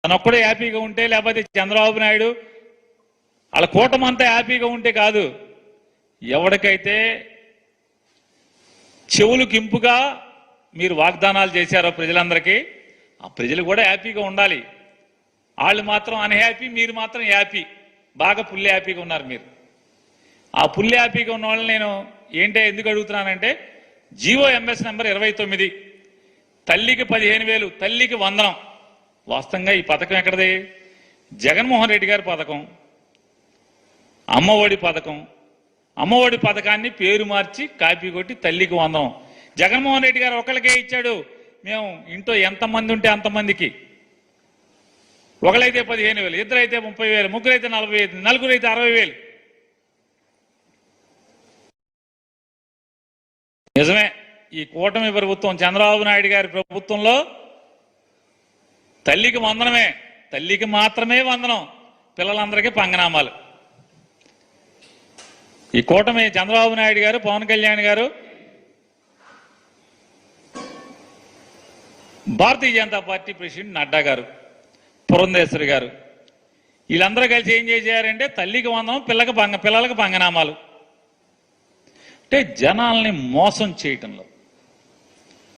తనొక్కడే హ్యాపీగా ఉంటే, లేకపోతే చంద్రబాబు నాయుడు వాళ్ళ కూటమి అంతా హ్యాపీగా ఉంటే కాదు. ఎవరికైతే చెవులకు ఇంపుగా మీరు వాగ్దానాలు చేశారో ప్రజలందరికీ, ఆ ప్రజలు కూడా హ్యాపీగా ఉండాలి. వాళ్ళు మాత్రం అన్హ్యాపీ, మీరు మాత్రం హ్యాపీ, బాగా ఫుల్ హ్యాపీగా ఉన్నారు మీరు. ఆ ఫుల్ హ్యాపీగా ఉన్న వాళ్ళని నేను ఎందుకు అడుగుతున్నానంటే, జీవో ఎంఎస్ నెంబర్ 29, తల్లికి 15,000, తల్లికి వందనం. వాస్తవంగా ఈ పథకం ఎక్కడది? జగన్మోహన్ రెడ్డి గారి పథకం, అమ్మఒడి పథకం. అమ్మఒడి పథకాన్ని పేరు మార్చి కాపీ కొట్టి తల్లికి వందనం. జగన్మోహన్ రెడ్డి గారు ఒకళ్ళకే ఇచ్చాడు. మేము ఇంట్లో ఎంతమంది ఉంటే అంతమందికి, ఒకళ్ళైతే 15,000, ఇద్దరైతే 30,000, ముగ్గురైతే 40,000, నలుగురైతే 60,000. నిజమే, ఈ కూటమి ప్రభుత్వం చంద్రబాబు నాయుడు గారి ప్రభుత్వంలో తల్లికి వందనమే, తల్లికి మాత్రమే వందనం, పిల్లలందరికీ పంగనామాలు. ఈ కూటమి చంద్రబాబు నాయుడు గారు, పవన్ కళ్యాణ్ గారు, భారతీయ జనతా పార్టీ ప్రెసిడెంట్ నడ్డా గారు, పురంధేశ్వరి గారు, వీళ్ళందరూ కలిసి ఏం చేశారంటే తల్లికి వందనం, పిల్లలకు పంగనామాలు. అంటే జనాల్ని మోసం చేయటంలో